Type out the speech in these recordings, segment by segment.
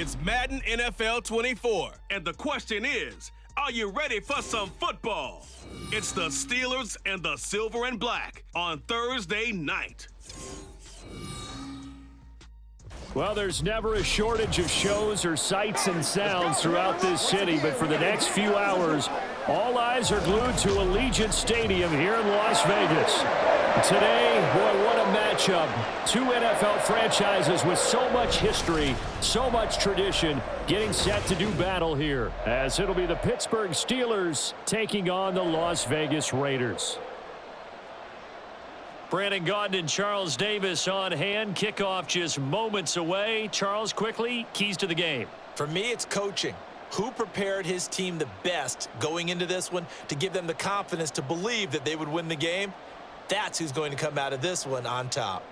It's Madden NFL 24. And the question is, are you ready for some football? It's the Steelers and the Silver and Black on Thursday night. Well, there's never a shortage of shows or sights and sounds throughout this city, but for the next few hours, all eyes are glued to Allegiant Stadium here in Las Vegas. Today, boy, what a matchup. Two NFL franchises with so much history, so much tradition, getting set to do battle here, as it'll be the Pittsburgh Steelers taking on the Las Vegas Raiders. Brandon Gaudin and Charles Davis on hand. Kickoff just moments away. Charles, quickly, keys to the game. For me, it's coaching. Who prepared his team the best going into this one to give them the confidence to believe that they would win the game? That's who's going to come out of this one on top.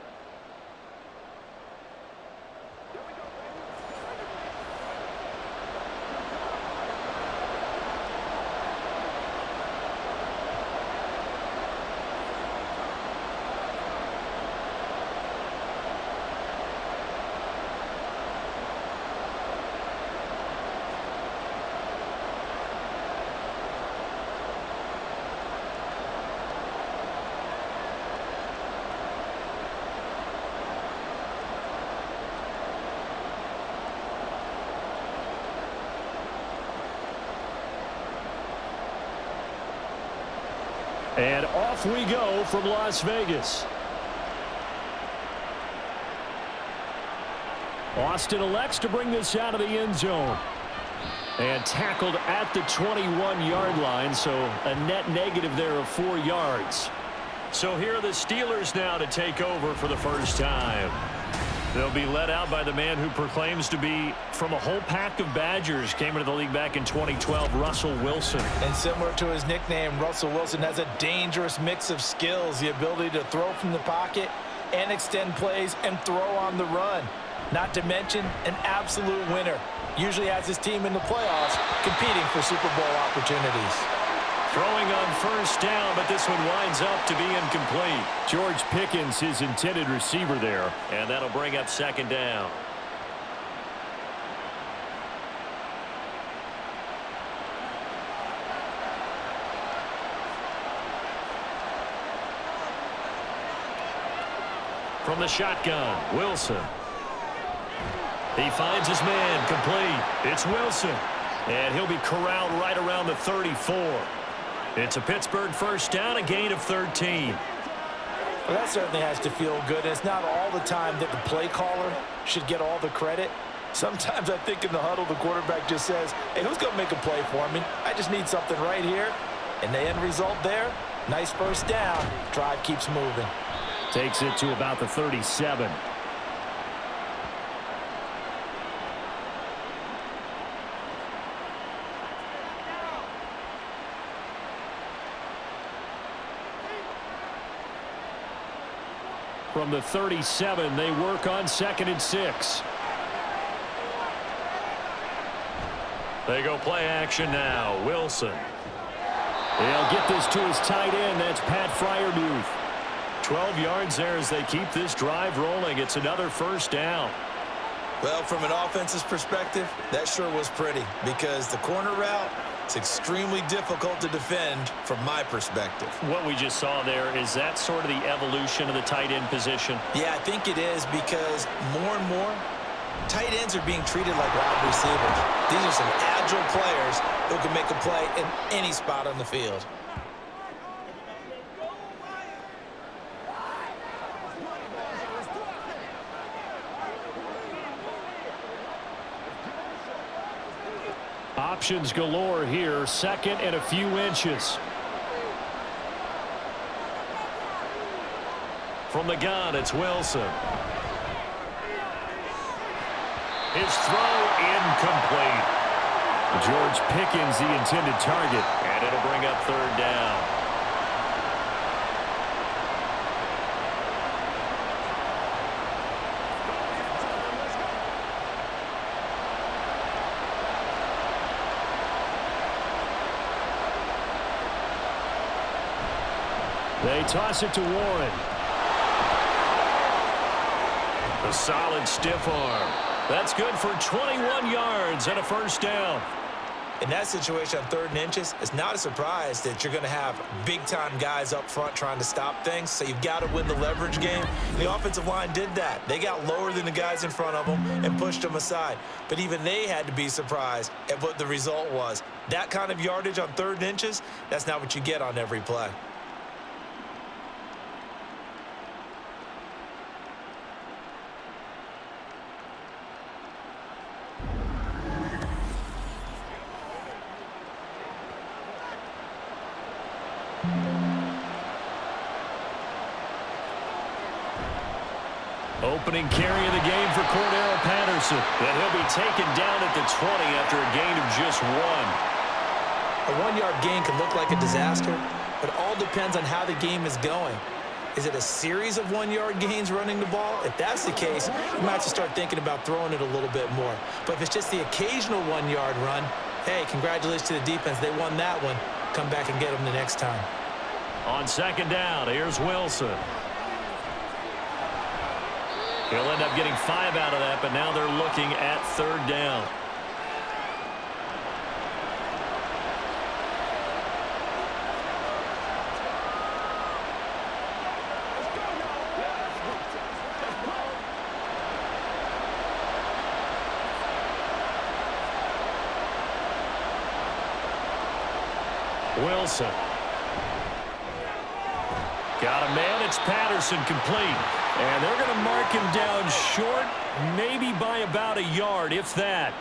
And off we go from Las Vegas. Austin elects to bring this out of the end zone. And tackled at the 21-yard line, so a net negative there of 4 yards. So here are the Steelers now to take over for the first time. They'll be led out by the man who proclaims to be from a whole pack of Badgers. Came into the league back in 2012, Russell Wilson. And similar to his nickname, Russell Wilson has a dangerous mix of skills, the ability to throw from the pocket and extend plays and throw on the run. Not to mention an absolute winner. Usually has his team in the playoffs competing for Super Bowl opportunities. Throwing on first down, but this one winds up to be incomplete. George Pickens, his intended receiver there, and that'll bring up second down. From the shotgun, Wilson. He finds his man, complete. It's Wilson, and he'll be corralled right around the 34. It's a Pittsburgh first down, a gain of 13. Well, that certainly has to feel good. It's not all the time that the play caller should get all the credit. Sometimes I think in the huddle, the quarterback just says, hey, who's going to make a play for me? I just need something right here. And the end result there, nice first down. Drive keeps moving. Takes it to about the 37. From the 37, they work on 2nd and 6. They go play action now. Wilson. They'll get this to his tight end. That's Pat Freiermuth. 12 yards there as they keep this drive rolling. It's another first down. Well, from an offense's perspective, that sure was pretty because the corner route, it's extremely difficult to defend from my perspective. What we just saw there, is that sort of the evolution of the tight end position? Yeah, I think it is because more and more, tight ends are being treated like wide receivers. These are some agile players who can make a play in any spot on the field. Options galore here. 2nd and a few inches. From the gun, it's Wilson. His throw incomplete. George Pickens, the intended target, and it'll bring up 3rd down. They toss it to Warren. A solid stiff arm. That's good for 21 yards and a first down. In that situation on 3rd and inches, it's not a surprise that you're going to have big-time guys up front trying to stop things, so you've got to win the leverage game. The offensive line did that. They got lower than the guys in front of them and pushed them aside. But even they had to be surprised at what the result was. That kind of yardage on 3rd and inches, that's not what you get on every play. Opening carry of the game for Cordell Patterson. And he'll be taken down at the 20 after a gain of just 1. A 1-yard gain can look like a disaster, but it all depends on how the game is going. Is it a series of 1-yard gains running the ball? If that's the case, you might have to start thinking about throwing it a little bit more. But if it's just the occasional 1-yard run, hey, congratulations to the defense. They won that one. Come back and get them the next time. On 2nd down, here's Wilson. He'll end up getting 5 out of that, but now they're looking at 3rd down. Wilson. Got a man. It's Patterson complete. And they're going to mark him down short, maybe by about a yard, if that.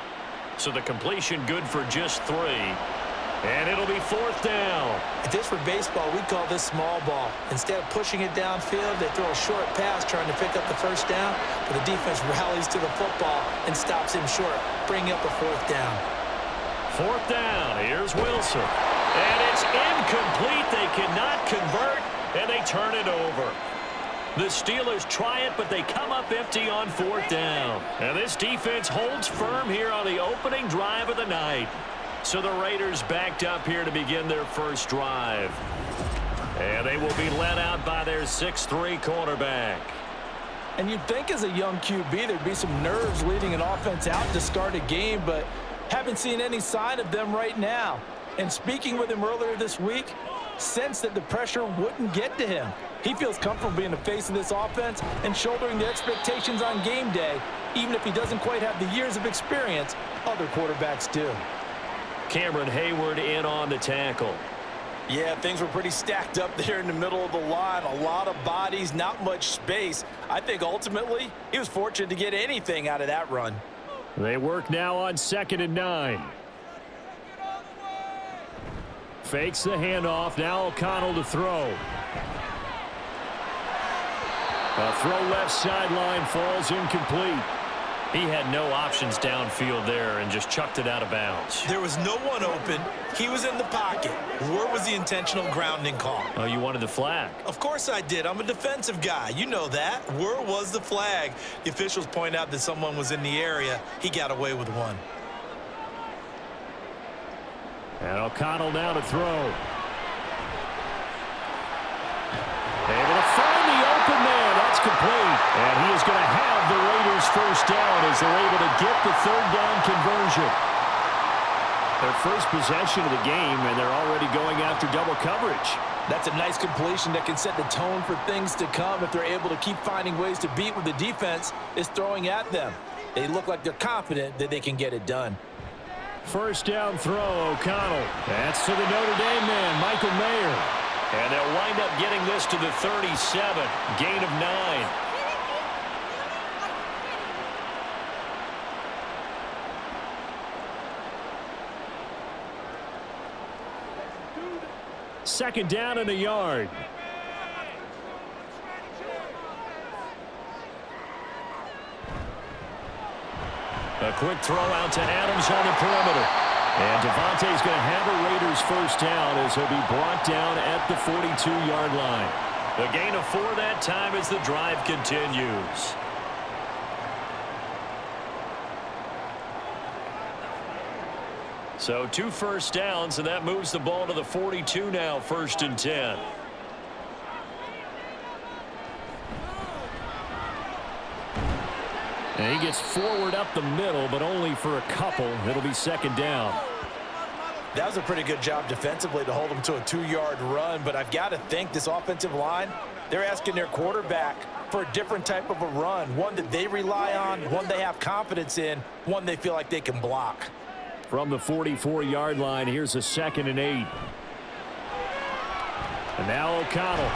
So the completion good for just 3. And it'll be 4th down. If this were baseball, we'd call this small ball. Instead of pushing it downfield, they throw a short pass trying to pick up the 1st down, but the defense rallies to the football and stops him short, bringing up a 4th down. 4th down. Here's Wilson. And it's incomplete. They cannot convert, and they turn it over. The Steelers try it, but they come up empty on 4th down. And this defense holds firm here on the opening drive of the night. So the Raiders backed up here to begin their first drive. And they will be led out by their 6'3" quarterback. And you'd think as a young QB there'd be some nerves leading an offense out to start a game, but haven't seen any sign of them right now. And speaking with him earlier this week, sensed that the pressure wouldn't get to him. He feels comfortable being the face of this offense and shouldering the expectations on game day, even if he doesn't quite have the years of experience other quarterbacks do. Cameron Hayward in on the tackle. Yeah, things were pretty stacked up there in the middle of the line. A lot of bodies, not much space. I think ultimately he was fortunate to get anything out of that run. They work now on 2nd and 9. Fakes the handoff. Now O'Connell to throw. A throw left sideline falls incomplete. He had no options downfield there and just chucked it out of bounds. There was no one open. He was in the pocket. Where was the intentional grounding call? Oh, you wanted the flag. Of course I did. I'm a defensive guy. You know that. Where was the flag? The officials point out that someone was in the area. He got away with one. And O'Connell now to throw. Able to find the open man. That's complete. And he is going to have the Raiders first down as they're able to get the 3rd down conversion. Their first possession of the game, and they're already going after double coverage. That's a nice completion that can set the tone for things to come if they're able to keep finding ways to beat what the defense is throwing at them. They look like they're confident that they can get it done. First down throw, O'Connell. That's to the Notre Dame man, Michael Mayer. And they'll wind up getting this to the 37, gain of 9. Second down and a yard. A quick throw out to Adams on the perimeter. And Devontae's going to have a Raiders first down as he'll be brought down at the 42-yard line. The gain of 4 that time as the drive continues. So 2 first downs, and that moves the ball to the 42 now, 1st and 10. And he gets forward up the middle, but only for a couple. It'll be second down. That was a pretty good job defensively to hold them to a 2-yard run, but I've got to think this offensive line, they're asking their quarterback for a different type of a run, one that they rely on, one they have confidence in, one they feel like they can block. From the 44-yard line, here's a 2nd and 8. And now O'Connell.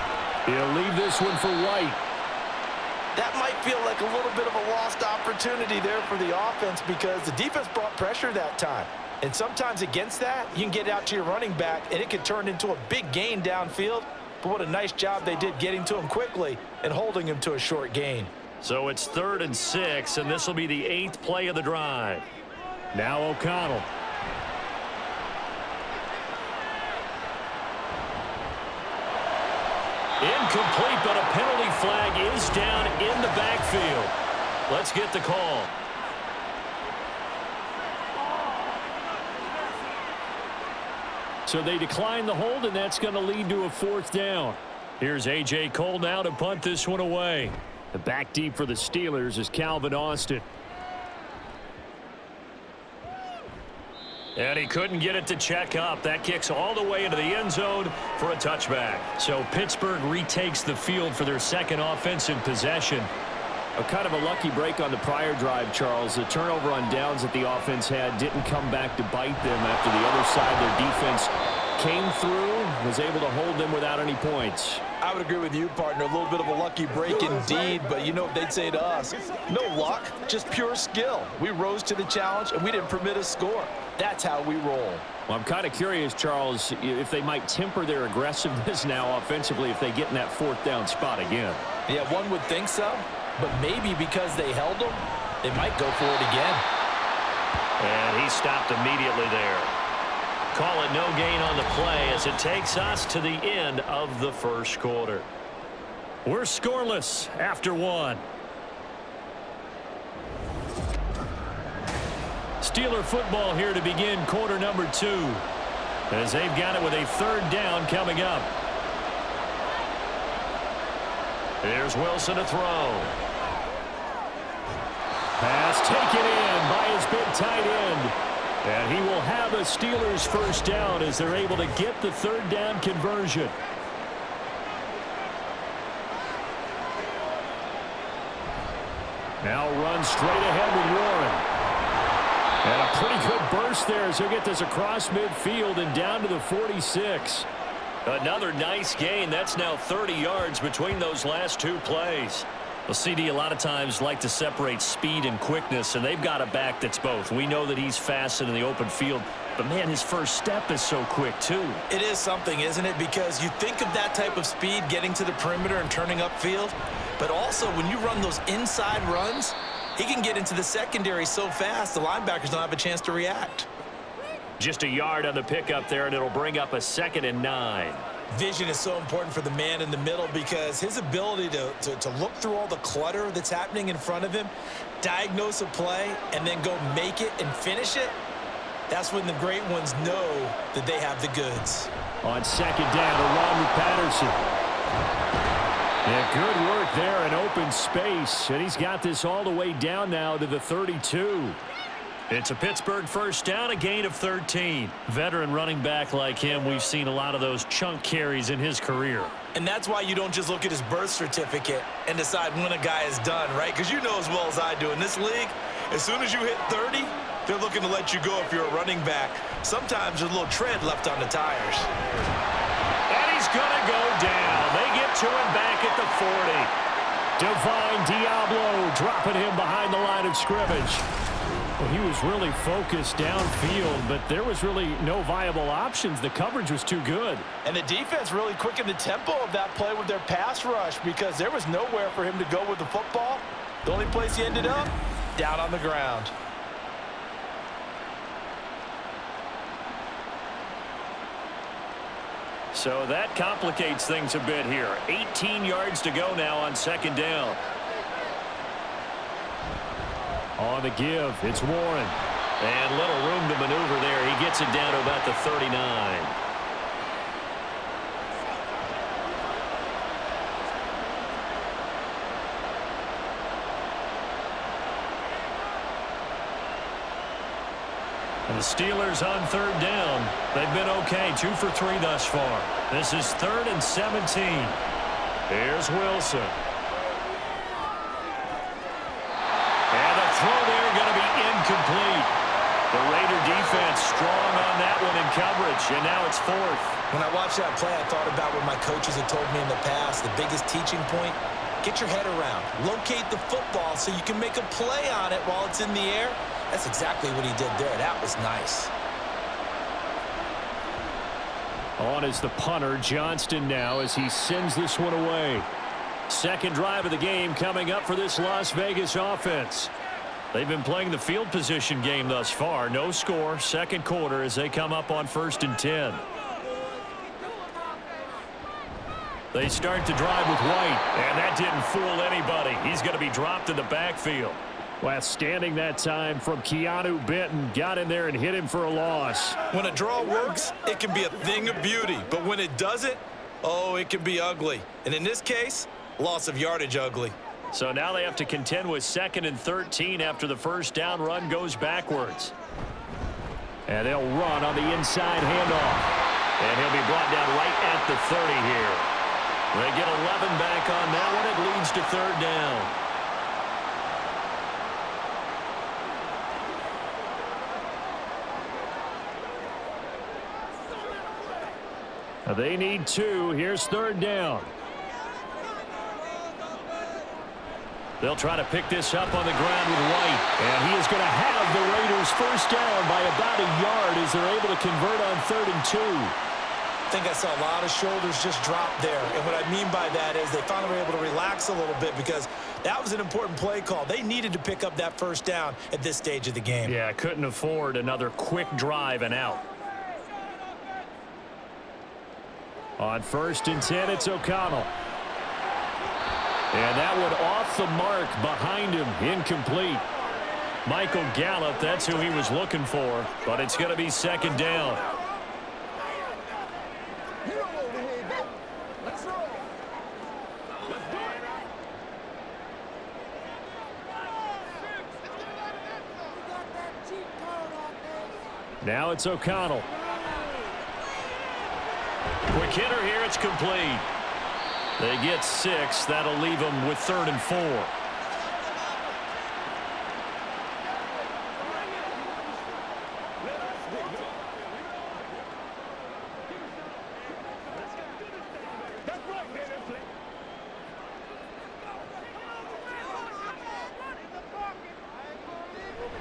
He'll leave this one for White. That might feel like a little bit of a lost opportunity there for the offense because the defense brought pressure that time. And sometimes against that, you can get out to your running back, and it can turn into a big gain downfield. But what a nice job they did getting to him quickly and holding him to a short gain. So it's 3rd and 6, and this will be the 8th play of the drive. Now O'Connell. Incomplete, but a penalty flag is down in the backfield. Let's get the call. So they decline the hold, and that's going to lead to a 4th down. Here's A.J. Cole now to punt this one away. The back deep for the Steelers is Calvin Austin. And he couldn't get it to check up. That kicks all the way into the end zone for a touchback. So Pittsburgh retakes the field for their second offensive possession. A kind of a lucky break on the prior drive, Charles. The turnover on downs that the offense had didn't come back to bite them after the other side. Their defense came through, was able to hold them without any points. I would agree with you, partner. A little bit of a lucky break indeed, but you know what they'd say to us? No luck, just pure skill. We rose to the challenge, and we didn't permit a score. That's how we roll. Well, I'm kind of curious, Charles, if they might temper their aggressiveness now offensively if they get in that 4th down spot again. Yeah, one would think so, but maybe because they held them, they might go for it again. And he stopped immediately there. Call it no gain on the play as it takes us to the end of the first quarter. We're scoreless after 1. Steeler football here to begin quarter number 2 as they've got it with a 3rd down coming up. There's Wilson to throw. Pass taken in by his big tight end. And he will have a Steelers first down as they're able to get the 3rd down conversion. Now run straight ahead with Warren. And a pretty good burst there as he'll get this across midfield and down to the 46. Another nice gain. That's now 30 yards between those last 2 plays. Well, CD a lot of times like to separate speed and quickness, and they've got a back that's both. We know that he's fast in the open field, but, man, his first step is so quick, too. It is something, isn't it? Because you think of that type of speed getting to the perimeter and turning upfield, but also when you run those inside runs, he can get into the secondary so fast the linebackers don't have a chance to react. Just a yard on the pickup there, and it'll bring up a 2nd and 9. Vision is so important for the man in the middle because his ability to look through all the clutter that's happening in front of him, diagnose a play, and then go make it and finish it, that's when the great ones know that they have the goods. On 2nd down, a run with Patterson. Yeah, good work there in open space, and he's got this all the way down now to the 32. It's a Pittsburgh first down, a gain of 13. Veteran running back like him, we've seen a lot of those chunk carries in his career. And that's why you don't just look at his birth certificate and decide when a guy is done, right? Because you know as well as I do, in this league, as soon as you hit 30, they're looking to let you go if you're a running back. Sometimes there's a little tread left on the tires. And he's going to go down. They get to him back at the 40. Divine Diablo dropping him behind the line of scrimmage. Well, he was really focused downfield, but there was really no viable options. The coverage was too good. And the defense really quickened the tempo of that play with their pass rush because there was nowhere for him to go with the football. The only place he ended up, down on the ground. So that complicates things a bit here. 18 yards to go now on 2nd down. On the give, it's Warren. And little room to maneuver there. He gets it down to about the 39. And the Steelers on third down. They've been okay, 2 for 3 thus far. This is 3rd and 17. Here's Wilson. And the throw there going to be incomplete. The Raider defense strong on that one in coverage, and now it's 4th. When I watched that play, I thought about what my coaches had told me in the past. The biggest teaching point, get your head around. Locate the football so you can make a play on it while it's in the air. That's exactly what he did there. That was nice. On is the punter, Johnston, now as he sends this one away. Second drive of the game coming up for this Las Vegas offense. They've been playing the field position game thus far. No score, second quarter as they come up on 1st and 10. They start to drive with White, and that didn't fool anybody. He's going to be dropped in the backfield. Outstanding that time from Keanu Benton. Got in there and hit him for a loss. When a draw works, it can be a thing of beauty. But when it doesn't, oh, it can be ugly. And in this case, loss of yardage ugly. So now they have to contend with 2nd and 13 after the first down run goes backwards. And they'll run on the inside handoff. And he'll be brought down right at the 30 here. They get 11 back on that one. It leads to 3rd down. They need 2. Here's 3rd down. They'll try to pick this up on the ground with White. And he is going to have the Raiders first down by about a yard as they're able to convert on 3rd and 2. I think I saw a lot of shoulders just drop there. And what I mean by that is they finally were able to relax a little bit because that was an important play call. They needed to pick up that first down at this stage of the game. Yeah, couldn't afford another quick drive and out. On 1st and 10, it's O'Connell. And that one off the mark behind him, incomplete. Michael Gallup, that's who he was looking for, but it's going to be 2nd down. Now it's O'Connell. Quick hitter here, it's complete. They get 6. That'll leave them with 3rd and 4.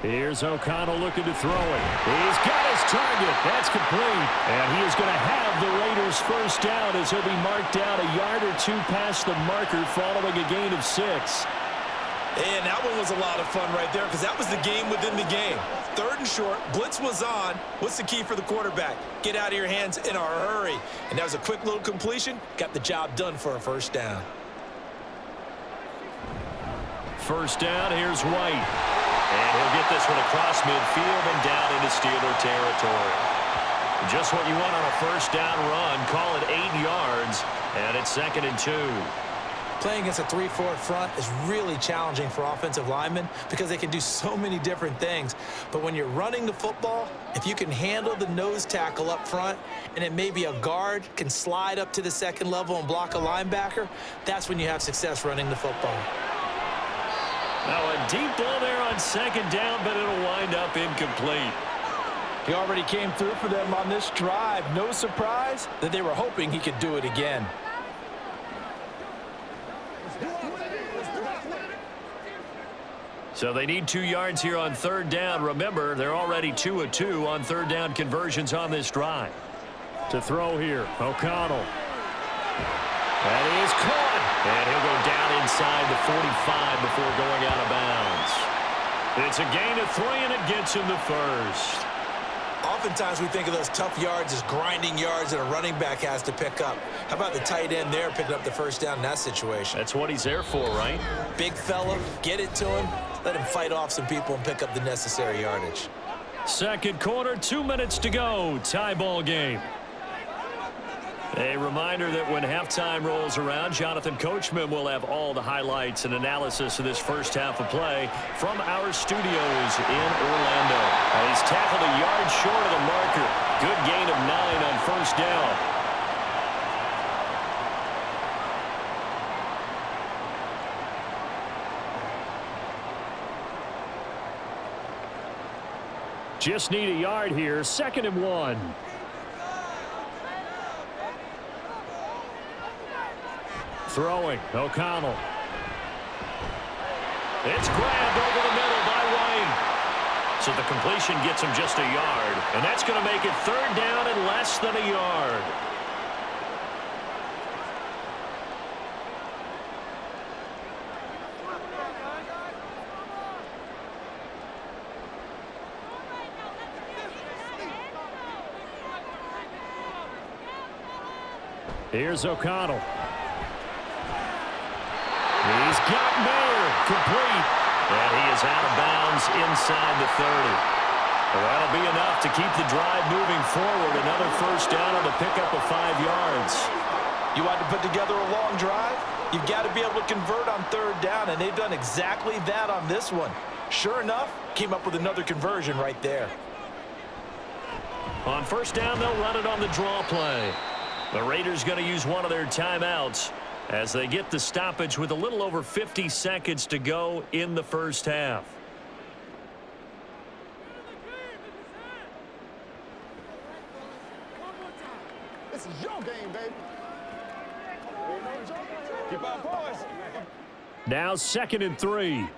Here's O'Connell looking to throw it. He's got his target. That's complete. And he is going to have the Raiders first down as he'll be marked down a yard or 2 past the marker following a gain of 6. And that one was a lot of fun right there because that was the game within the game. 3rd and short, blitz was on. What's the key for the quarterback? Get out of your hands in a hurry. And that was a quick little completion. Got the job done for a first down. First down, here's White. And he'll get this one across midfield and down into Steeler territory. Just what you want on a first down run. Call it 8 yards, and it's 2nd and 2. Playing against a 3-4 front is really challenging for offensive linemen because they can do so many different things. But when you're running the football, if you can handle the nose tackle up front and it may be a guard can slide up to the 2nd level and block a linebacker, that's when you have success running the football. Now a deep ball there on 2nd down, but it'll wind up incomplete. He already came through for them on this drive. No surprise that they were hoping he could do it again. So they need 2 yards here on 3rd down. Remember, they're already 2 of 2 on 3rd down conversions on this drive. To throw here, O'Connell. That is caught. And he'll go down inside the 45 before going out of bounds. It's a gain of 3, and it gets him the first. Oftentimes we think of those tough yards as grinding yards that a running back has to pick up. How about the tight end there picking up the first down in that situation? That's what he's there for, right? Big fella, get it to him, let him fight off some people and pick up the necessary yardage. 2nd quarter, 2 minutes to go. Tie ball game. A reminder that when halftime rolls around, Jonathan Coachman will have all the highlights and analysis of this first half of play from our studios in Orlando. He's tackled a yard short of the marker. Good gain of 9 on first down. Just need a yard here. 2nd and 1. Throwing, O'Connell. It's grabbed over the middle by Wayne. So the completion gets him just a yard. And that's going to make it 3rd down and less than a yard. Here's O'Connell. He's got Mayer complete. And he is out of bounds inside the 30. Well, that'll be enough to keep the drive moving forward. Another first down on the pickup of 5 yards. You want to put together a long drive? You've got to be able to convert on 3rd down, and they've done exactly that on this one. Sure enough, came up with another conversion right there. On first down, they'll run it on the draw play. The Raiders going to use one of their timeouts as they get the stoppage with a little over 50 seconds to go in the first half. This is your game, baby. Keep on, boys. Now 2nd and 3.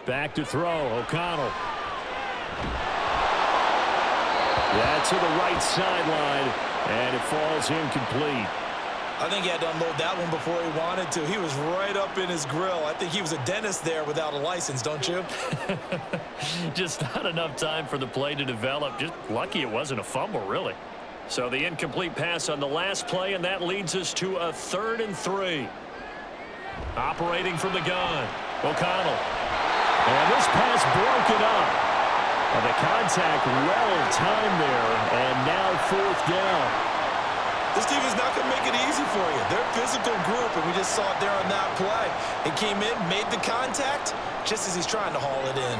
Back to throw, O'Connell. That's to the right sideline, and it falls incomplete. I think he had to unload that one before he wanted to. He was right up in his grill. I think he was a dentist there without a license, don't you? Just not enough time for the play to develop. Just lucky it wasn't a fumble, really. So the incomplete pass on the last play, and that leads us to a 3rd and 3. Operating from the gun, O'Connell. And this pass broken up. And the contact well timed there, and now 4th down. This team is not going to make it easy for you. They're a physical group, and we just saw it there on that play. He came in, made the contact, just as he's trying to haul it in.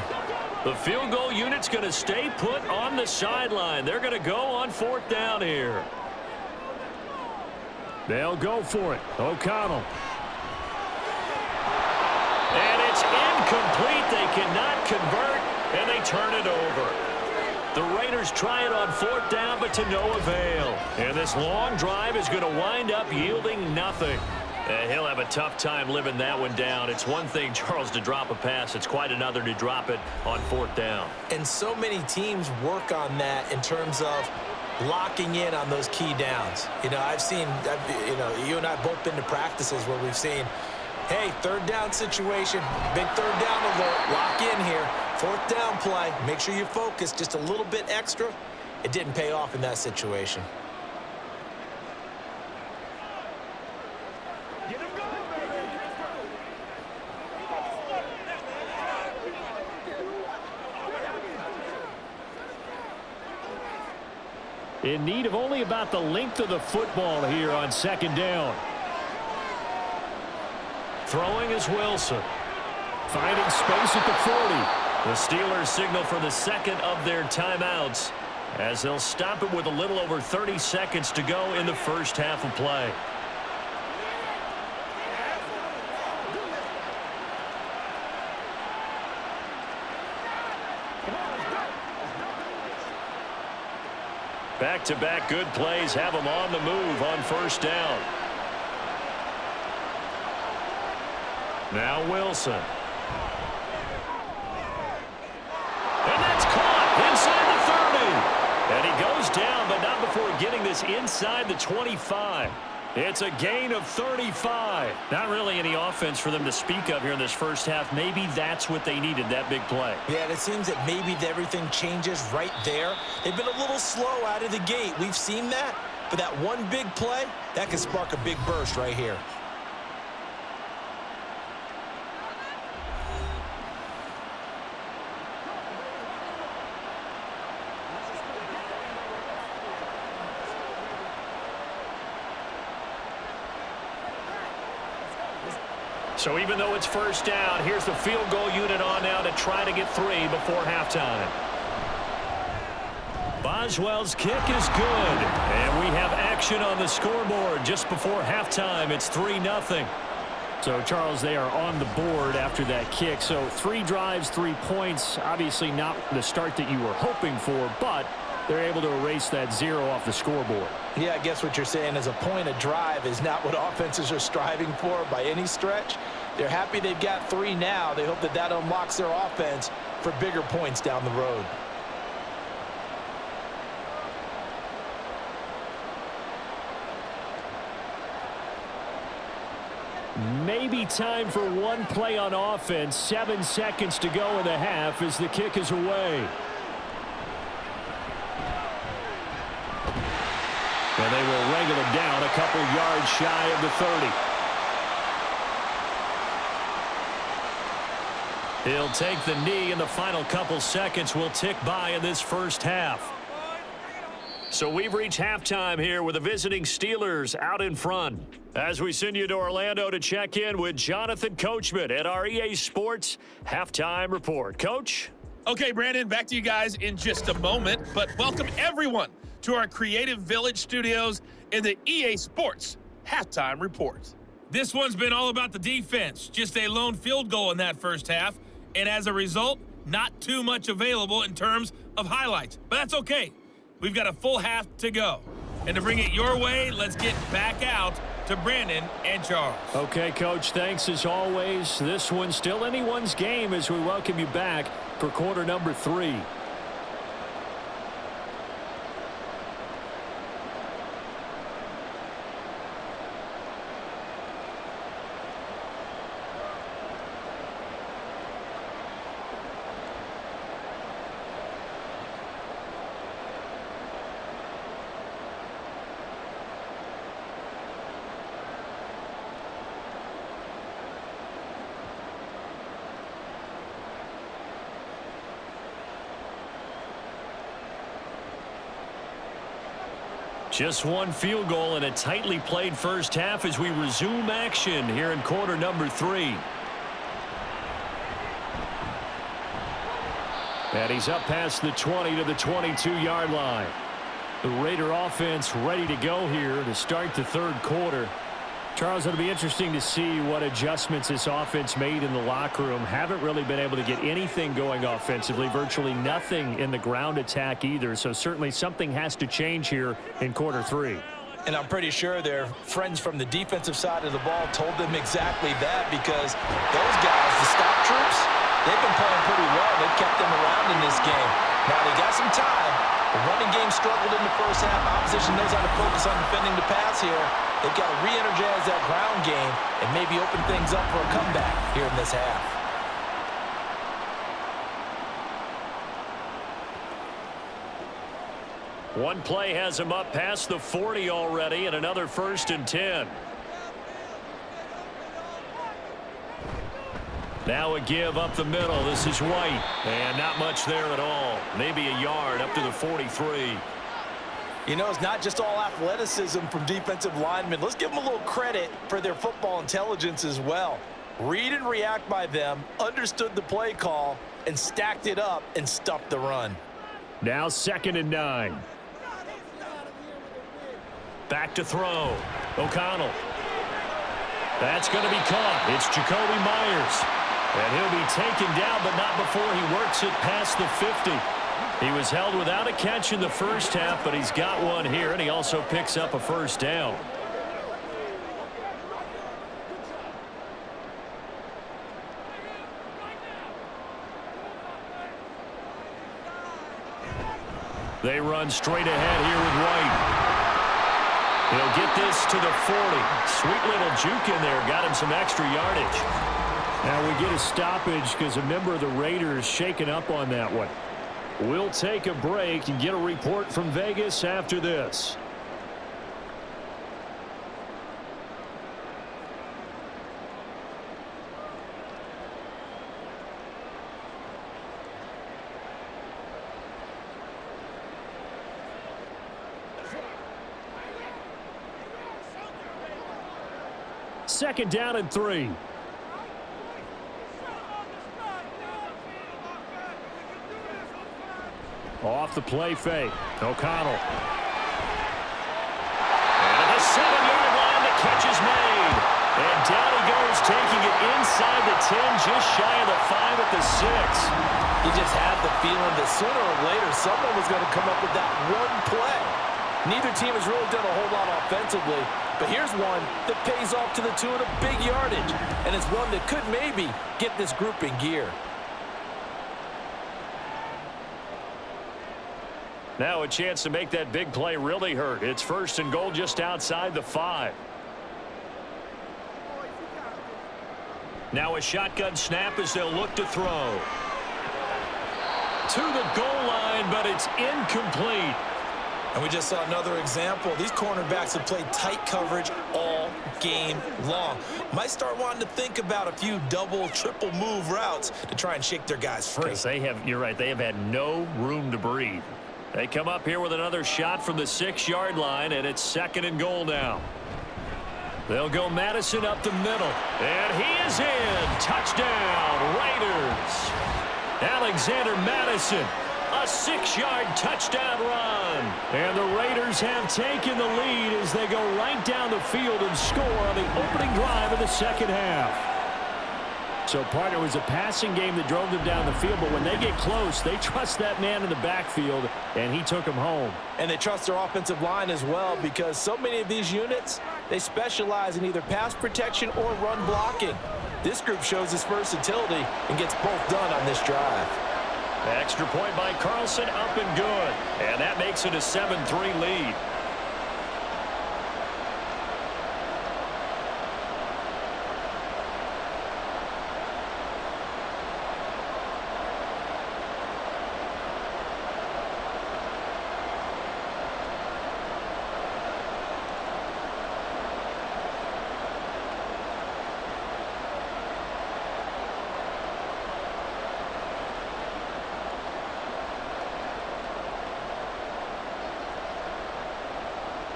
The field goal unit's going to stay put on the sideline. They're going to go on 4th down here. They'll go for it. O'Connell. And it's incomplete. They cannot convert, and they turn it over. The Raiders try it on 4th down, but to no avail. And this long drive is going to wind up yielding nothing. And he'll have a tough time living that one down. It's one thing, Charles, to drop a pass. It's quite another to drop it on 4th down. And so many teams work on that in terms of locking in on those key downs. You know, you and I have both been to practices where we've seen, hey, 3rd down situation, big 3rd down alert, lock in here. 4th down play, make sure you focus just a little bit extra. It didn't pay off in that situation. In need of only about the length of the football here on 2nd down. Throwing is Wilson. Finding space at the 40. The Steelers signal for the 2nd of their timeouts as they'll stop it with a little over 30 seconds to go in the first half of play. Back-to-back good plays have them on the move on 1st down. Now Wilson. And that's caught inside the 30. And he goes down, but not before getting this inside the 25. It's a gain of 35. Not really any offense for them to speak of here in this first half. Maybe that's what they needed, that big play. Yeah, and it seems that maybe everything changes right there. They've been a little slow out of the gate. We've seen that. But that one big play, that can spark a big burst right here. So even though it's first down, here's the field goal unit on now to try to get 3 before halftime. Boswell's kick is good. And we have action on the scoreboard just before halftime. It's 3-0. So, Charles, they are on the board after that kick. So 3 drives, 3 points. Obviously not the start that you were hoping for, but they're able to erase that 0 off the scoreboard. Yeah, I guess what you're saying is a point a drive is not what offenses are striving for by any stretch. They're happy they've got 3 now. They hope that that unlocks their offense for bigger points down the road. Maybe time for one play on offense. 7 seconds to go in the half as the kick is away. And they will wrangle him down a couple yards shy of the 30. He'll take the knee, and the final couple seconds will tick by in this first half. So we've reached halftime here with the visiting Steelers out in front. As we send you to Orlando to check in with Jonathan Coachman at our EA Sports Halftime Report. Coach? Okay, Brandon, back to you guys in just a moment, but welcome everyone to our Creative Village studios in the EA Sports Halftime Report. This one's been all about the defense, just a lone field goal in that first half, and as a result, not too much available in terms of highlights, but that's okay. We've got a full half to go. And to bring it your way, let's get back out to Brandon and Charles. Okay, Coach, thanks as always. This one's still anyone's game as we welcome you back for quarter number 3. Just one field goal in a tightly played first half as we resume action here in quarter number 3. And he's up past the 20 to the 22-yard line. The Raider offense ready to go here to start the third quarter. Charles, it'll be interesting to see what adjustments this offense made in the locker room. Haven't really been able to get anything going offensively, virtually nothing in the ground attack either. So certainly something has to change here in quarter 3. And I'm pretty sure their friends from the defensive side of the ball told them exactly that, because those guys, the stop troops, they've been playing pretty well. They've kept them around in this game. Now they got some time. The running game struggled in the first half. Opposition knows how to focus on defending the pass here. They've got to re-energize that ground game and maybe open things up for a comeback here in this half. One play has him up past the 40 already, and another 1st and 10. Now a give up the middle. This is White, and not much there at all. Maybe a yard up to the 43. You know, it's not just all athleticism from defensive linemen. Let's give them a little credit for their football intelligence as well. Read and react by them, understood the play call, and stacked it up and stuffed the run. Now 2nd and 9. Back to throw. O'Connell. That's going to be caught. It's Jacoby Myers. And he'll be taken down, but not before he works it past the 50. He was held without a catch in the first half, but he's got one here, and he also picks up a 1st down. They run straight ahead here with White. He'll get this to the 40. Sweet little juke in there. Got him some extra yardage. Now we get a stoppage because a member of the Raiders shaken up on that one. We'll take a break and get a report from Vegas after this. Second down and 3. Off the play fake. O'Connell. And at the 7-yard line, the catch is made. And down he goes, taking it inside the 10, just shy of the 5 at the 6. He just had the feeling that sooner or later someone was going to come up with that one play. Neither team has really done a whole lot offensively, but here's one that pays off to the tune of big yardage, and it's one that could maybe get this group in gear. Now a chance to make that big play really hurt. It's 1st and goal just outside the 5. Now a shotgun snap as they'll look to throw. To the goal line, but it's incomplete. And we just saw another example. These cornerbacks have played tight coverage all game long. Might start wanting to think about a few double, triple move routes to try and shake their guys free. Because you're right, they have had no room to breathe. They come up here with another shot from the 6-yard line, and it's 2nd and goal now. They'll go Madison up the middle. And he is in. Touchdown, Raiders. Alexander Madison, a 6-yard touchdown run. And the Raiders have taken the lead as they go right down the field and score on the opening drive of the 2nd half. So, partner, it was a passing game that drove them down the field, but when they get close, they trust that man in the backfield, and he took them home. And they trust their offensive line as well, because so many of these units, they specialize in either pass protection or run blocking. This group shows its versatility and gets both done on this drive. Extra point by Carlson, up and good. And that makes it a 7-3 lead.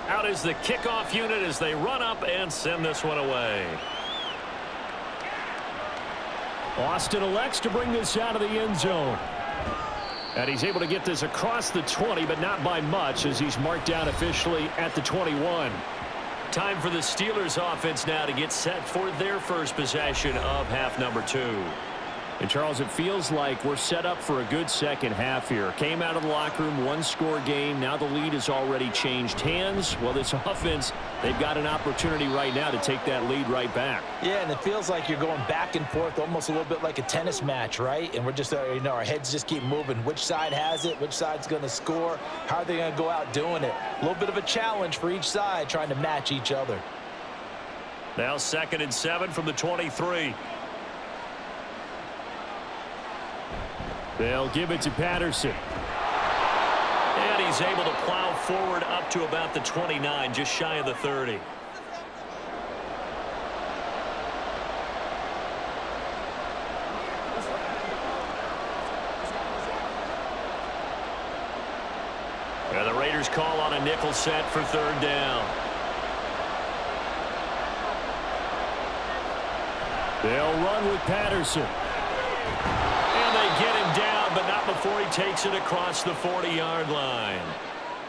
Out is the kickoff unit as they run up and send this one away. Austin elects to bring this out of the end zone. And he's able to get this across the 20, but not by much, as he's marked down officially at the 21. Time for the Steelers offense now to get set for their first possession of half number 2. And, Charles, it feels like we're set up for a good second half here. Came out of the locker room, 1-score game. Now the lead has already changed hands. Well, this offense, they've got an opportunity right now to take that lead right back. Yeah, and it feels like you're going back and forth, almost a little bit like a tennis match, right? And we're just, our heads just keep moving. Which side has it? Which side's going to score? How are they going to go out doing it? A little bit of a challenge for each side, trying to match each other. Now 2nd and 7 from the 23. They'll give it to Patterson. And he's able to plow forward up to about the 29, just shy of the 30. And the Raiders call on a nickel set for 3rd down. They'll run with Patterson. Get him down, but not before he takes it across the 40-yard line.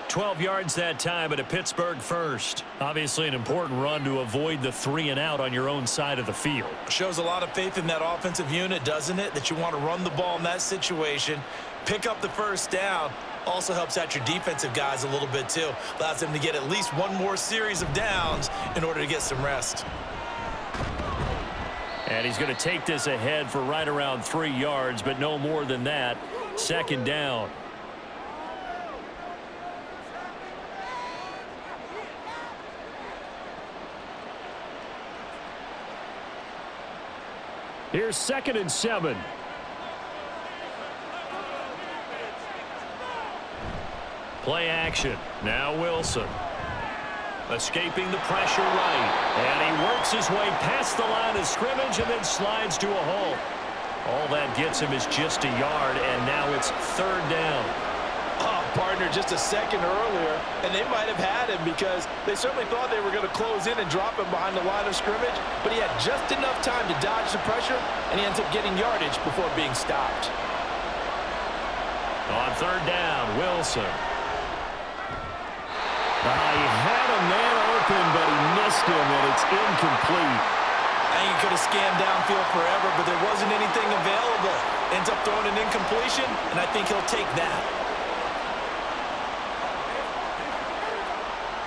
12 yards that time, but a Pittsburgh first. Obviously an important run to avoid the 3-and-out on your own side of the field. Shows a lot of faith in that offensive unit, doesn't it? That you want to run the ball in that situation, pick up the 1st down. Also helps out your defensive guys a little bit too. Allows them to get at least one more series of downs in order to get some rest. And he's going to take this ahead for right around 3 yards, but no more than that. 2nd down. Here's 2nd and 7. Play action. Now Wilson. Escaping the pressure right. And he works his way past the line of scrimmage and then slides to a halt. All that gets him is just a yard, and now it's 3rd down. Oh, partner, just a second earlier, and they might have had him because they certainly thought they were going to close in and drop him behind the line of scrimmage, but he had just enough time to dodge the pressure, and he ends up getting yardage before being stopped. On third down, Wilson. He had a man open, but he missed him, and it's incomplete. I think he could have scanned downfield forever, but there wasn't anything available. Ends up throwing an incompletion, and I think he'll take that.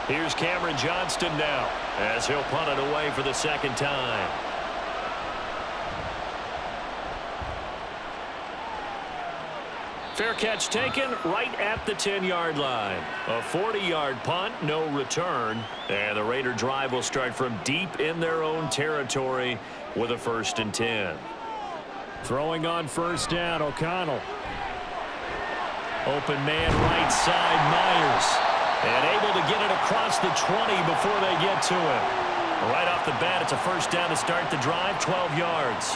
Here's Cameron Johnston now, as he'll punt it away for the second time. Fair catch taken right at the 10-yard line. A 40-yard punt, no return. And the Raider drive will start from deep in their own territory with a 1st and 10. Throwing on first down, O'Connell. Open man right side, Myers. And able to get it across the 20 before they get to him. Right off the bat, it's a first down to start the drive, 12 yards.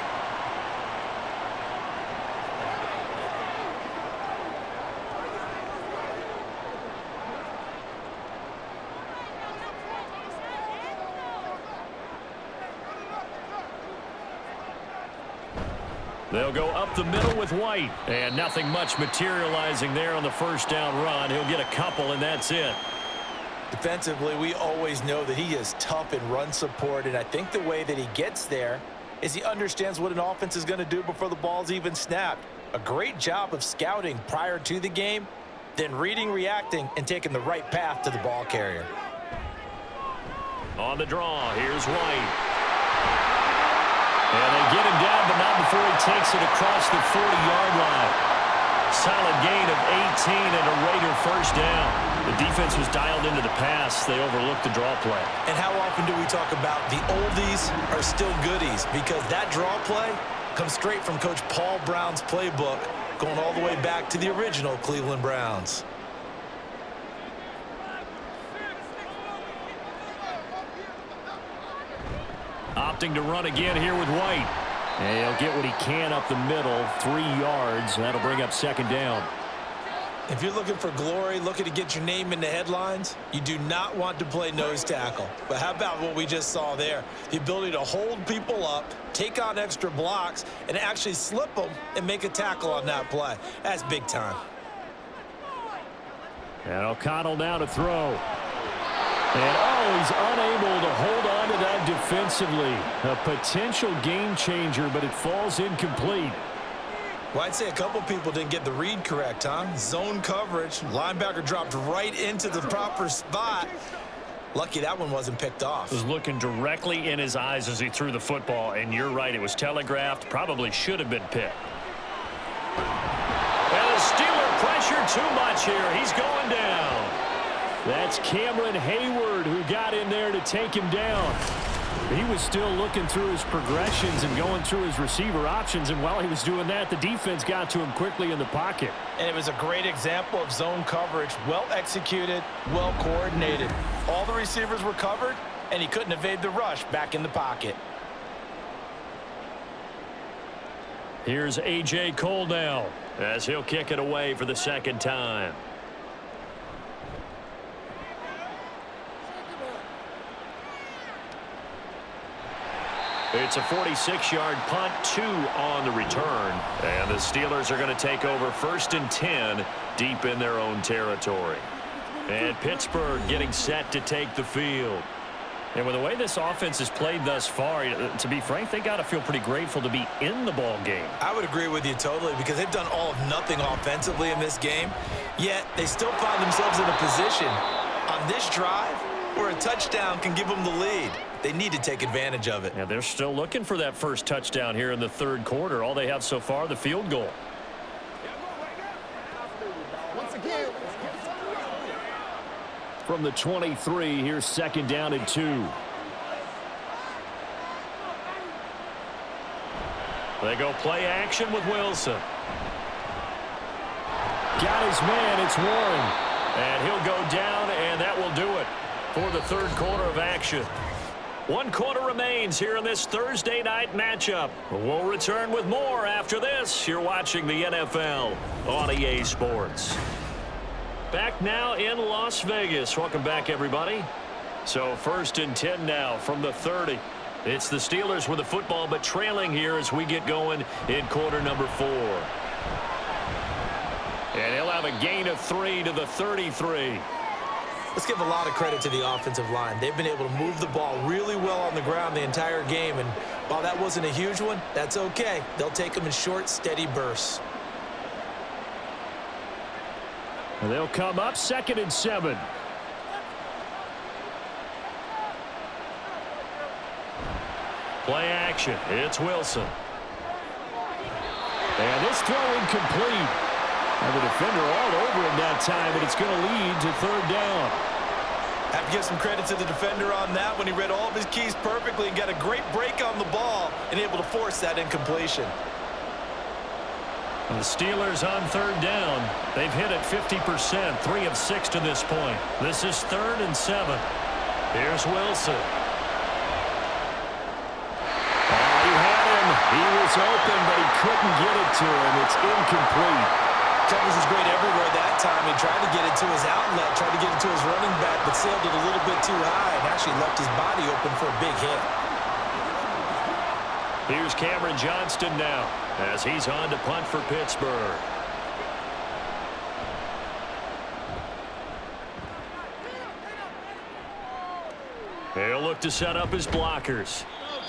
They'll go up the middle with White. And nothing much materializing there on the first down run. He'll get a couple, and that's it. Defensively, we always know that he is tough in run support, and I think the way that he gets there is he understands what an offense is going to do before the ball's even snapped. A great job of scouting prior to the game, then reading, reacting, and taking the right path to the ball carrier. On the draw, here's White. And they get him down, but not before he takes it across the 40-yard line. Solid gain of 18 and a Raider first down. The defense was dialed into the pass. They overlooked the draw play. And how often do we talk about the oldies are still goodies? Because that draw play comes straight from Coach Paul Brown's playbook, going all the way back to the original Cleveland Browns. Opting to run again here with White. And he'll get what he can up the middle, 3 yards. That'll bring up second down. If you're looking for glory, looking to get your name in the headlines, you do not want to play nose tackle. But how about what we just saw there? The ability to hold people up, take on extra blocks, and actually slip them and make a tackle on that play. That's big time. And O'Connell now to throw. And, he's unable to hold on to that defensively. A potential game changer, but it falls incomplete. Well, I'd say a couple people didn't get the read correct, huh? Zone coverage. Linebacker dropped right into the proper spot. Lucky that one wasn't picked off. Was looking directly in his eyes as he threw the football, and you're right, it was telegraphed. Probably should have been picked. And the Steeler pressure too much here. He's going down. That's Cameron Hayward who got in there to take him down. He was still looking through his progressions and going through his receiver options, and while he was doing that, the defense got to him quickly in the pocket. And it was a great example of zone coverage, well executed, well coordinated. All the receivers were covered, and he couldn't evade the rush back in the pocket. Here's A.J. Cole now, as he'll kick it away for the second time. It's a 46-yard punt, 2 on the return. And the Steelers are going to take over 1st and 10 deep in their own territory. And Pittsburgh getting set to take the field. And with the way this offense has played thus far, to be frank, they got to feel pretty grateful to be in the ball game. I would agree with you totally, because they've done all of nothing offensively in this game, yet they still find themselves in a position on this drive where a touchdown can give them the lead. They need to take advantage of it. Yeah, they're still looking for that first touchdown here in the third quarter. All they have so far, the field goal. Once again, From the 23, here's 2nd down and 2. They go play action with Wilson. Got his man, it's Warren. And he'll go down, and that will do it for the third quarter of action. 1 quarter remains here in this Thursday night matchup. We'll return with more after this. You're watching the NFL on EA Sports. Back now in Las Vegas. Welcome back, everybody. So 1st and 10 now from the 30. It's the Steelers with the football, but trailing here as we get going in quarter number 4. And he'll have a gain of 3 to the 33. Let's give a lot of credit to the offensive line. They've been able to move the ball really well on the ground the entire game. And while that wasn't a huge one, that's okay. They'll take them in short, steady bursts. And they'll come up 2nd and 7. Play action. It's Wilson. And this throw incomplete. And the defender all over him that time, and it's going to lead to 3rd down. Have to give some credit to the defender on that when he read all of his keys perfectly and got a great break on the ball and able to force that incompletion. And the Steelers on 3rd down. They've hit it 50%, 3 of 6 to this point. This is 3rd and 7. Here's Wilson. He had him. He was open, but he couldn't get it to him. It's incomplete. Covers was great everywhere that time. He tried to get it to his outlet, tried to get it to his running back, but sailed it a little bit too high and actually left his body open for a big hit. Here's Cameron Johnston now as he's on to punt for Pittsburgh. He'll look to set up his blockers.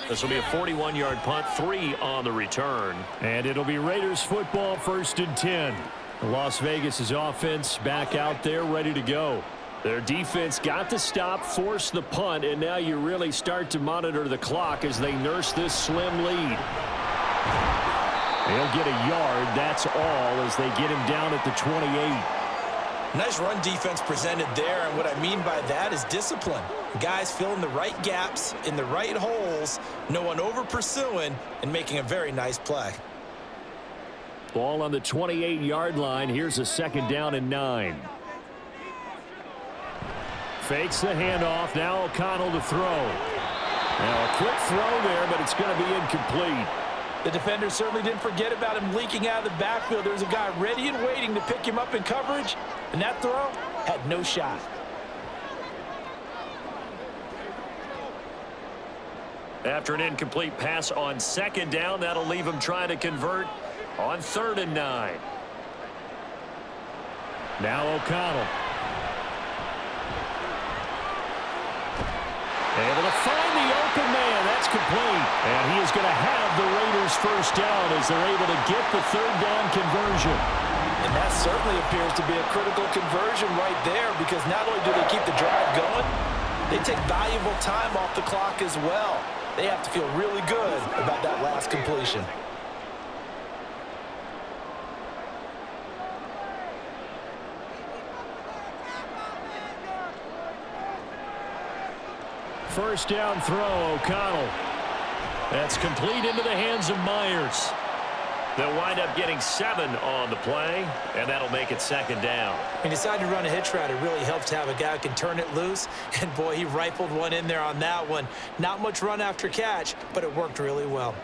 This will be a 41-yard punt, 3 on the return. And it'll be Raiders football, 1st and 10. Las Vegas' offense back out there ready to go. Their defense got the stop, forced the punt, and now you really start to monitor the clock as they nurse this slim lead. They'll get a yard, that's all, as they get him down at the 28. Nice run defense presented there, and what I mean by that is discipline. Guys filling the right gaps in the right holes, no one over pursuing, and making a very nice play. Ball on the 28-yard line. Here's a 2nd down and 9. Fakes the handoff. Now O'Connell to throw. Now a quick throw there, but it's going to be incomplete. The defender certainly didn't forget about him leaking out of the backfield. There's a guy ready and waiting to pick him up in coverage, and that throw had no shot. After an incomplete pass on 2nd down, that'll leave him trying to convert on 3rd and 9. Now O'Connell. Able to find the open man. That's complete. And he is going to have the Raiders 1st down as they're able to get the 3rd down conversion. And that certainly appears to be a critical conversion right there, because not only do they keep the drive going, they take valuable time off the clock as well. They have to feel really good about that last completion. First down throw, O'Connell. That's complete into the hands of Myers. They'll wind up getting 7 on the play, and that'll make it 2nd down. When you decide to run a hitch route, it really helps to have a guy who can turn it loose. And, boy, he rifled one in there on that one. Not much run after catch, but it worked really well.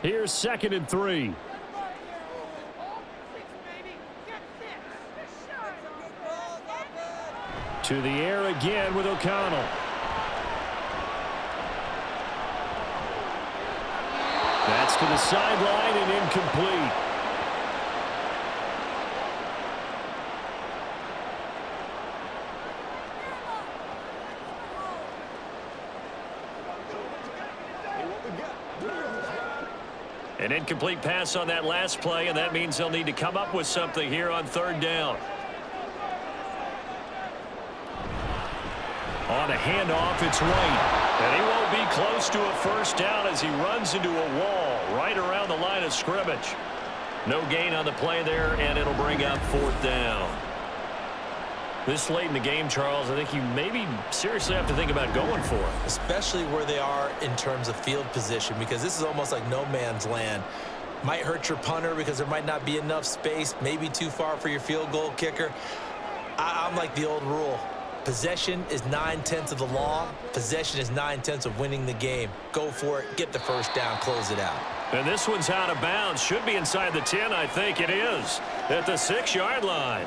Here's 2nd and 3. To the air again with O'Connell. That's to the sideline and incomplete. An incomplete pass on that last play, and that means they'll need to come up with something here on 3rd down. On a handoff, it's White. And he won't be close to a 1st down as he runs into a wall right around the line of scrimmage. No gain on the play there, and it'll bring up 4th down. This late in the game, Charles, I think you maybe seriously have to think about going for it. Especially where they are in terms of field position, because this is almost like no man's land. Might hurt your punter because there might not be enough space, maybe too far for your field goal kicker. I'm like the old rule. Possession is 9/10 of the law. Possession is 9/10 of winning the game. Go for it. Get the 1st down. Close it out. And this one's out of bounds. Should be inside the 10, I think it is. At the 6-yard line.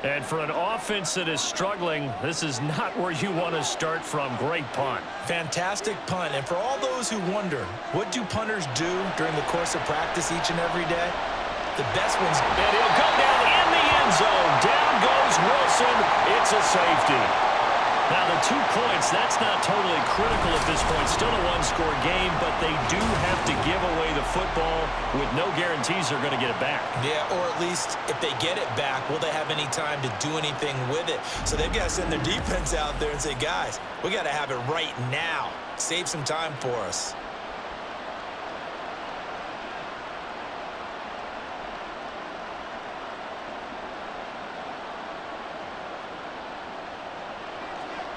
And for an offense that is struggling, this is not where you want to start from. Great punt. Fantastic punt. And for all those who wonder, what do punters do during the course of practice each and every day? the best ones. And he'll go down in the end zone. Down goes Wilson. It's a safety. Now, the 2 points, that's not totally critical at this point. Still a one-score game, but they do have to give away the football with no guarantees they're going to get it back. Yeah, or at least if they get it back, will they have any time to do anything with it? So they've got to send their defense out there and say, guys, we got to have it right now. Save some time for us.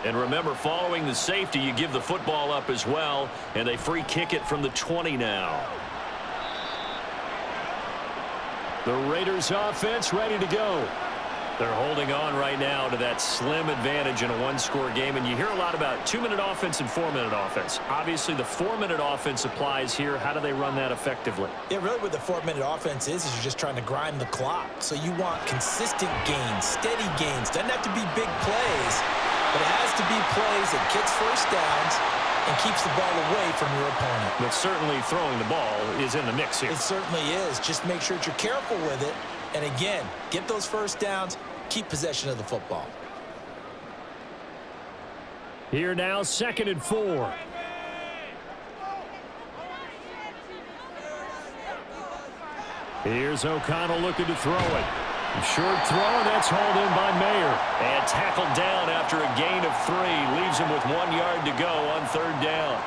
And remember, following the safety, you give the football up as well, and they free kick it from the 20 now. The Raiders offense ready to go. They're holding on right now to that slim advantage in a one-score game, and you hear a lot about 2-minute offense and 4-minute offense. Obviously, the 4-minute offense applies here. How do they run that effectively? Yeah, really what the 4-minute offense is you're just trying to grind the clock. So you want consistent gains, steady gains. Doesn't have to be big plays, but it has to be plays that gets first downs and keeps the ball away from your opponent. But certainly throwing the ball is in the mix here. It certainly is. Just make sure that you're careful with it. And again, get those first downs, keep possession of the football. Here now, 2nd and 4. Here's O'Connell looking to throw it. Short throw, and that's hauled in by Mayer. And tackled down after a gain of 3. Leaves him with 1 yard to go on 3rd down.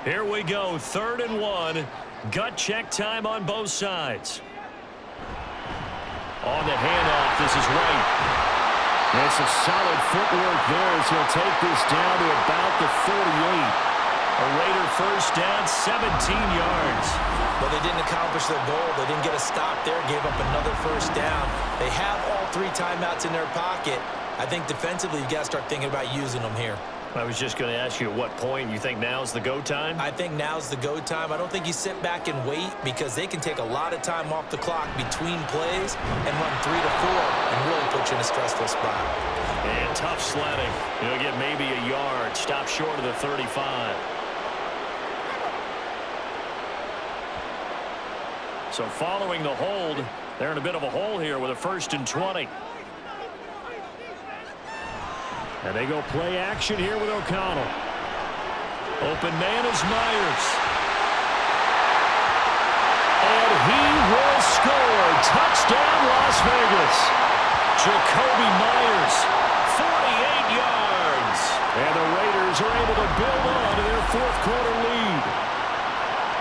Here we go, 3rd and 1. Gut check time on both sides. On the handoff, this is Wright. It's a solid footwork there as he'll take this down to about the 48. A Raider first down, 17 yards. Well, they didn't accomplish their goal. They didn't get a stop there, gave up another first down. They have all 3 timeouts in their pocket. I think defensively, you've got to start thinking about using them here. I was just going to ask you at what point you think now's the go time? I think now's the go time. I don't think you sit back and wait because they can take a lot of time off the clock between plays and run 3 to 4 and really put you in a stressful spot. And tough sledding. He'll get maybe a yard. Stop short of the 35. So following the hold, they're in a bit of a hole here with a 1st and 20. And they go play action here with O'Connell. Open man is Myers. And he will score. Touchdown, Las Vegas. Jacoby Myers, 48 yards. And the Raiders are able to build on to their 4th quarter lead.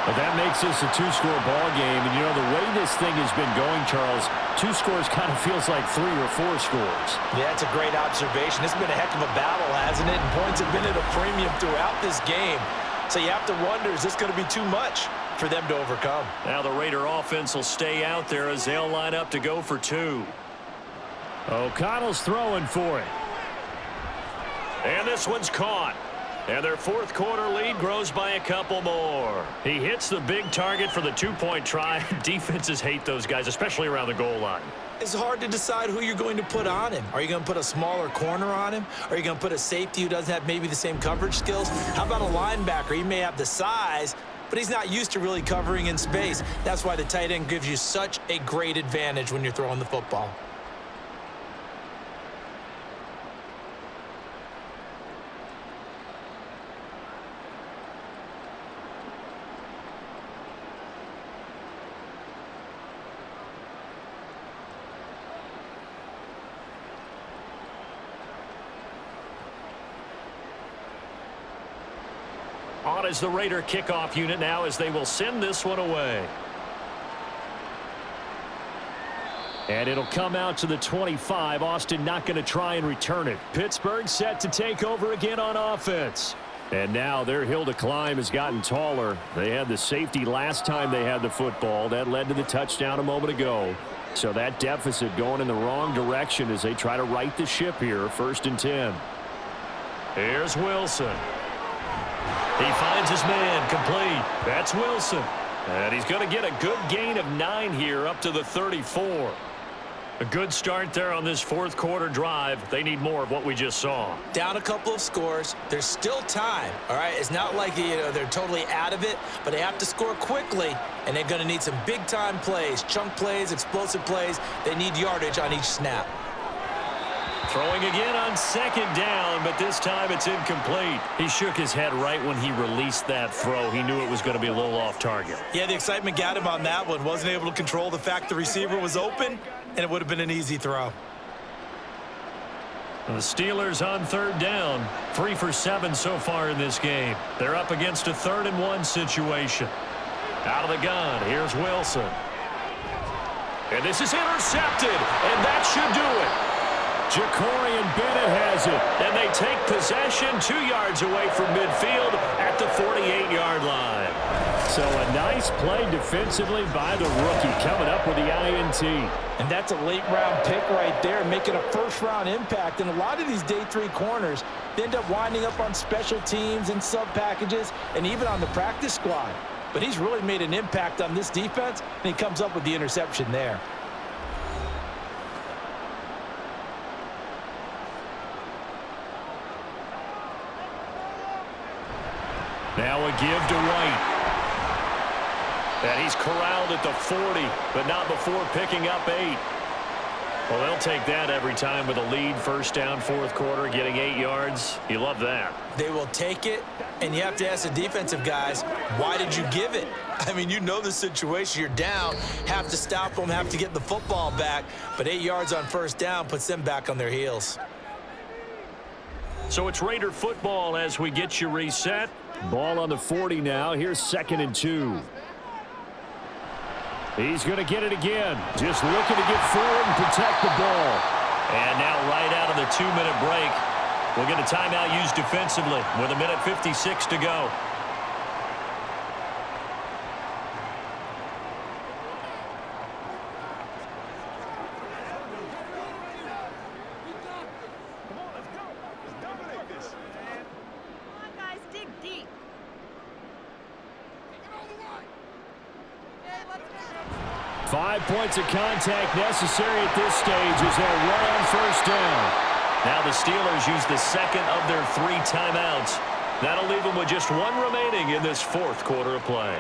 But that makes this a 2-score ball game. And, you know, the way this thing has been going, Charles, 2 scores kind of feels like 3 or 4 scores. Yeah, that's a great observation. This has been a heck of a battle, hasn't it? And points have been at a premium throughout this game. So you have to wonder, is this going to be too much for them to overcome? Now the Raider offense will stay out there as they'll line up to go for 2. O'Connell's throwing for it. And this one's caught. And their 4th quarter lead grows by a couple more. He hits the big target for the 2-point try. Defenses hate those guys, especially around the goal line. It's hard to decide who you're going to put on him. Are you going to put a smaller corner on him? Are you going to put a safety who doesn't have maybe the same coverage skills? How about a linebacker? He may have the size, but he's not used to really covering in space. That's why the tight end gives you such a great advantage when you're throwing the football. On is the Raider kickoff unit now as they will send this one away. And it'll come out to the 25. Austin not going to try and return it. Pittsburgh set to take over again on offense. And now their hill to climb has gotten taller. They had the safety last time they had the football. That led to the touchdown a moment ago. So that deficit going in the wrong direction as they try to right the ship here. 1st and 10. Here's Wilson. He finds his man complete. That's Wilson. And he's going to get a good gain of 9 here up to the 34. A good start there on this fourth quarter drive. They need more of what we just saw. Down a couple of scores. There's still time, all right? It's not like they're totally out of it, but they have to score quickly, and they're going to need some big-time plays, chunk plays, explosive plays. They need yardage on each snap. Throwing again on second down, but this time it's incomplete. He shook his head right when he released that throw. He knew it was going to be a little off target. Yeah, the excitement got him on that one. Wasn't able to control the fact the receiver was open, and it would have been an easy throw. The Steelers on third down, 3 for 7 so far in this game. They're up against a 3rd-and-1 situation. Out of the gun, here's Wilson. And this is intercepted, and that should do it. Jacorian Bennett has it, and they take possession 2 yards away from midfield at the 48-yard line. So a nice play defensively by the rookie, coming up with the INT. And that's a late-round pick right there, making a first-round impact. And a lot of these day 3 corners, they end up winding up on special teams and sub-packages and even on the practice squad. But he's really made an impact on this defense, and he comes up with the interception there. Now a give to White. And he's corralled at the 40, but not before picking up 8. Well, they'll take that every time with a lead. First down, fourth quarter, getting 8 yards. You love that. They will take it, and you have to ask the defensive guys, why did you give it? I mean, you know the situation. You're down, have to stop them, have to get the football back, but 8 yards on first down puts them back on their heels. So it's Raider football as we get you reset. Ball on the 40 now. Here's 2nd and 2. He's going to get it again. Just looking to get forward and protect the ball. And now right out of the 2-minute break, we'll get a timeout used defensively with 1:56 to go. Dominate this. 5 points of contact necessary at this stage as they'll run on first down. Now the Steelers use the 2nd of their 3 timeouts. That'll leave them with just 1 remaining in this fourth quarter of play.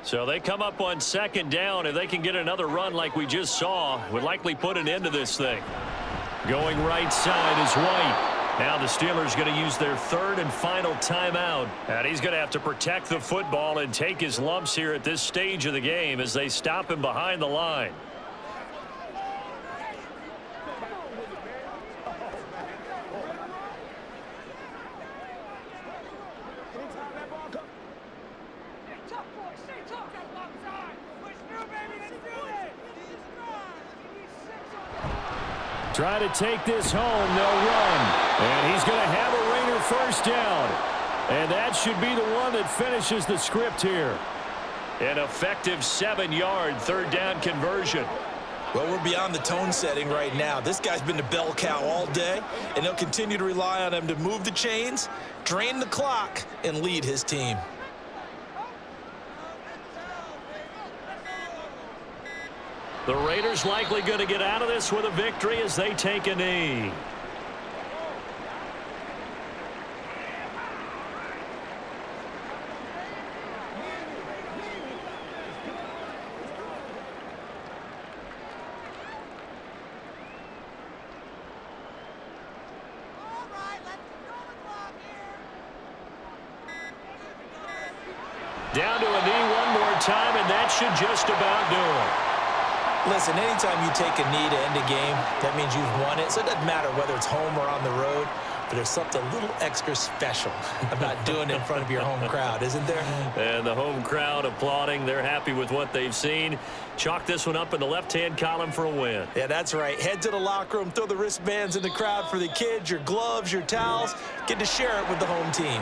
So they come up on 2nd down. If they can get another run like we just saw, would likely put an end to this thing. Going right side is White. Now the Steelers going to use their 3rd and final timeout. And he's going to have to protect the football and take his lumps here at this stage of the game as they stop him behind the line. Try to take this home, they'll run. And he's going to have a Raider first down. And that should be the one that finishes the script here. An effective 7-yard 3rd down conversion. Well, we're beyond the tone setting right now. This guy's been the bell cow all day, and they'll continue to rely on him to move the chains, drain the clock, and lead his team. The Raiders likely going to get out of this with a victory as they take a knee. Down to a knee one more time, and that should just about do it. Listen, anytime you take a knee to end a game, that means you've won it. So it doesn't matter whether it's home or on the road, but there's something a little extra special about doing it in front of your home crowd, isn't there? And the home crowd applauding. They're happy with what they've seen. Chalk this one up in the left-hand column for a win. Yeah, that's right. Head to the locker room, throw the wristbands in the crowd for the kids, your gloves, your towels. Get to share it with the home team.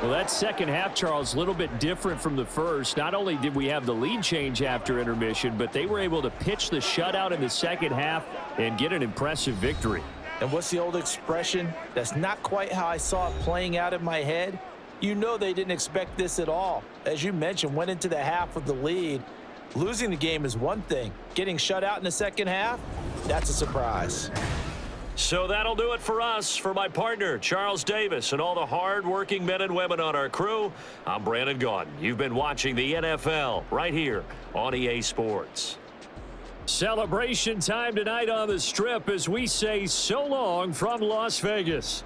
Well, that second half, Charles, a little bit different from the first. Not only did we have the lead change after intermission, but they were able to pitch the shutout in the second half and get an impressive victory. And what's the old expression? That's not quite how I saw it playing out in my head. You know they didn't expect this at all. As you mentioned, went into the half with the lead. Losing the game is one thing. Getting shut out in the second half, that's a surprise. So that'll do it for us. For my partner, Charles Davis, and all the hard-working men and women on our crew, I'm Brandon Gaudin. You've been watching the NFL right here on EA Sports. Celebration time tonight on the Strip as we say so long from Las Vegas.